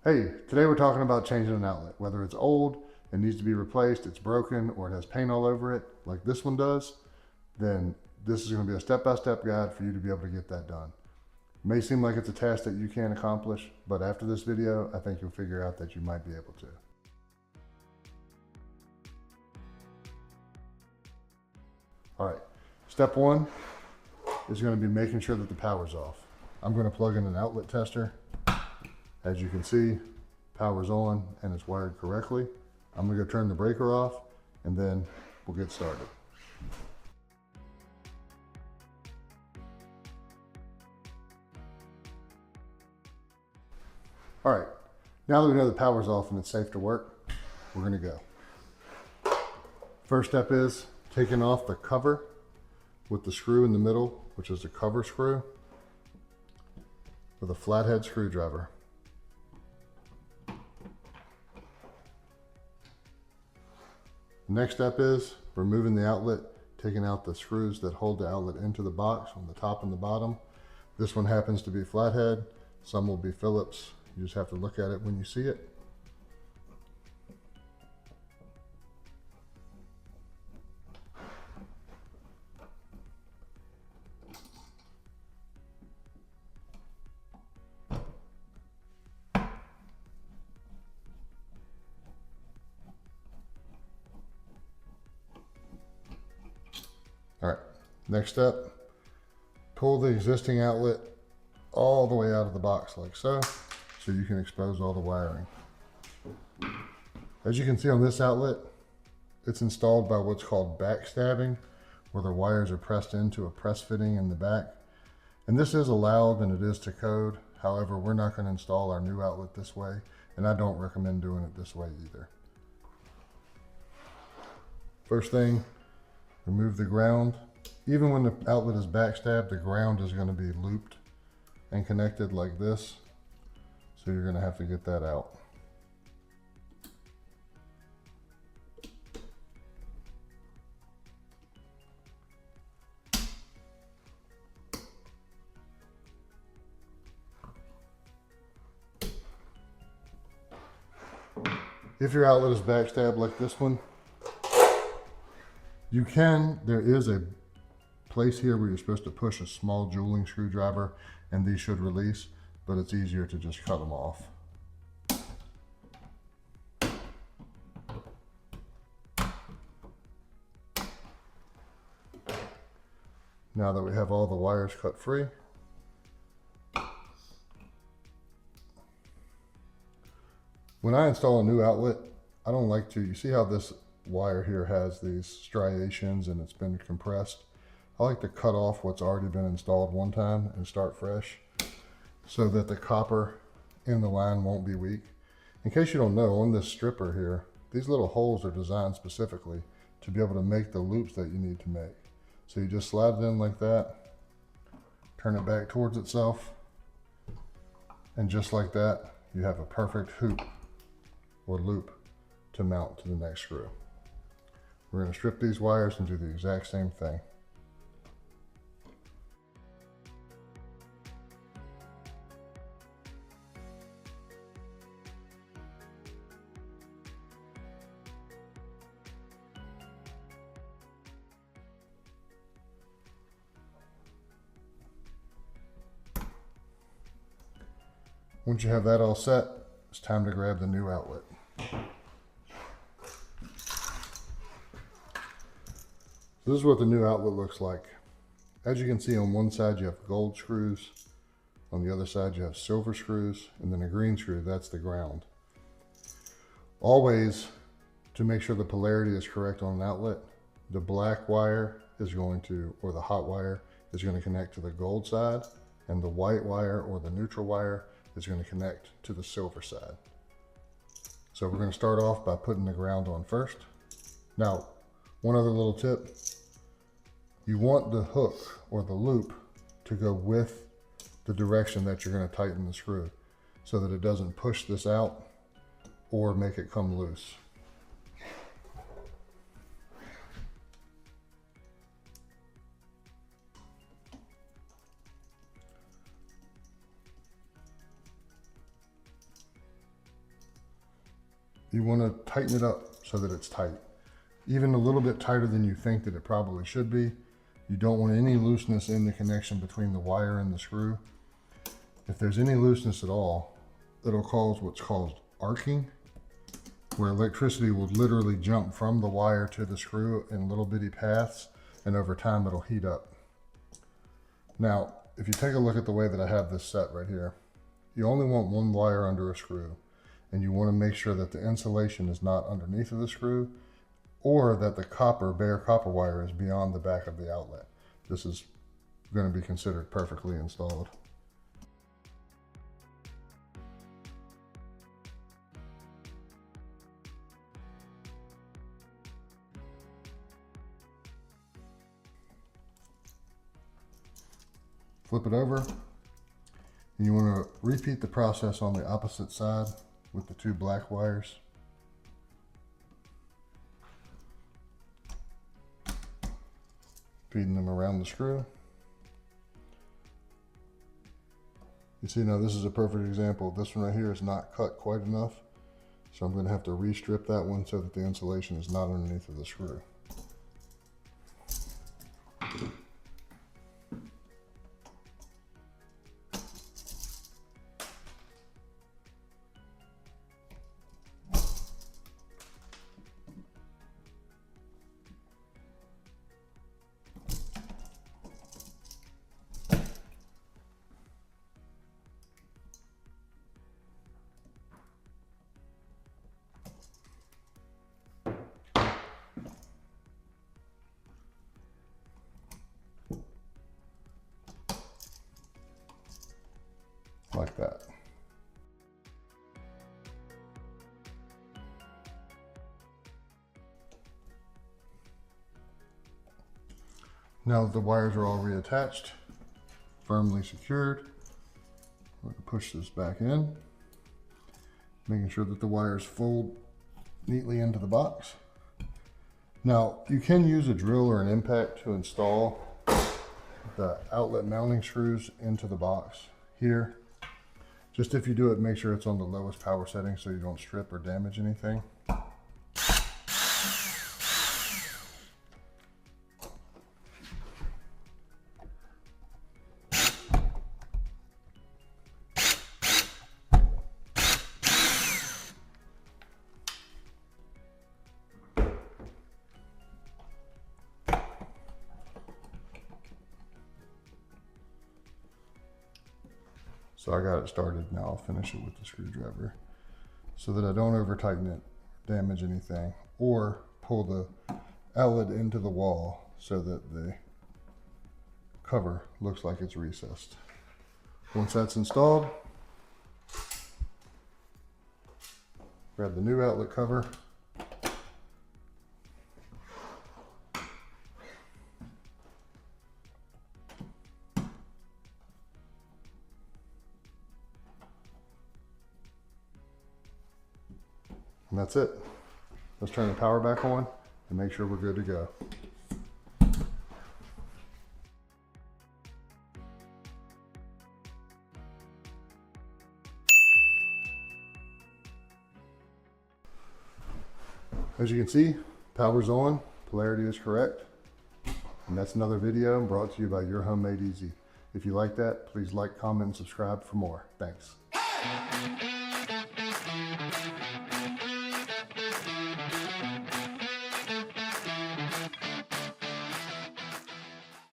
Hey, today we're talking about changing an outlet. Whether it's old, it needs to be replaced, it's broken, or it has paint all over it, like this one does, then this is going to be a step-by-step guide for you to be able to get that done. It may seem like it's a task that you can't accomplish, but after this video, I think you'll figure out that you might be able to. All right, step one is going to be making sure that the power's off. I'm going to plug in an outlet tester. As you can see, power's on and it's wired correctly. I'm going to go turn the breaker off and then we'll get started. All right, now that we know the power's off and it's safe to work, we're going to go. First step is taking off the cover with the screw in the middle, which is the cover screw, with a flathead screwdriver. Next step is removing the outlet, taking out the screws that hold the outlet into the box on the top and the bottom. This one happens to be flathead, some will be Phillips. You just have to look at it when you see it. All right, next step, pull the existing outlet all the way out of the box like so you can expose all the wiring. As you can see on this outlet, it's installed by what's called backstabbing, where the wires are pressed into a press fitting in the back. And this is allowed and it is to code. However, we're not going to install our new outlet this way, and I don't recommend doing it this way either. First thing, remove the ground. Even when the outlet is backstabbed, the ground is going to be looped and connected like this. So you're going to have to get that out. If your outlet is backstabbed like this one, there is a place here where you're supposed to push a small jeweling screwdriver and these should release, but it's easier to just cut them off. Now that we have all the wires cut free, when I install a new outlet, I don't like to, you see how this wire here has these striations and it's been compressed? I like to cut off what's already been installed one time and start fresh so that the copper in the line won't be weak. In case you don't know, on this stripper here, these little holes are designed specifically to be able to make the loops that you need to make. So you just slide it in like that, turn it back towards itself, and just like that, you have a perfect hoop or loop to mount to the next screw. We're going to strip these wires and do the exact same thing. Once you have that all set, it's time to grab the new outlet. This is what the new outlet looks like. As you can see, on one side you have gold screws, on the other side you have silver screws, and then a green screw, that's the ground. Always, to make sure the polarity is correct on an outlet, the black wire is going to, or the hot wire, is going to connect to the gold side, and the white wire or the neutral wire is going to connect to the silver side. So we're going to start off by putting the ground on first. Now, one other little tip, you want the hook or the loop to go with the direction that you're going to tighten the screw so that it doesn't push this out or make it come loose. you want to tighten it up so that it's tight. Even a little bit tighter than you think that it probably should be. You don't want any looseness in the connection between the wire and the screw. If there's any looseness at all, it'll cause what's called arcing, where electricity will literally jump from the wire to the screw in little bitty paths, and over time it'll heat up. Now, if you take a look at the way that I have this set right here, you only want one wire under a screw, and you want to make sure that the insulation is not underneath of the screw, or that the bare copper wire is beyond the back of the outlet. This is going to be considered perfectly installed. Flip it over, and you want to repeat the process on the opposite side with the two black wires. Feeding them around the screw. You see, now this is a perfect example. This one right here is not cut quite enough, so I'm going to have to re-strip that one so that the insulation is not underneath of the screw. Like that. Now that the wires are all reattached, firmly secured, I'm going to push this back in, making sure that the wires fold neatly into the box. Now, you can use a drill or an impact to install the outlet mounting screws into the box here. Just if you do it, make sure it's on the lowest power setting so you don't strip or damage anything. So I got it started. Now I'll finish it with the screwdriver so that I don't over tighten it, damage anything, or pull the outlet into the wall so that the cover looks like it's recessed. Once that's installed, grab the new outlet cover, and that's it. Let's turn the power back on and make sure we're good to go. As you can see, power's on, polarity is correct. And that's another video brought to you by Your Homemade Easy. If you like that, please like, comment, and subscribe for more. Thanks.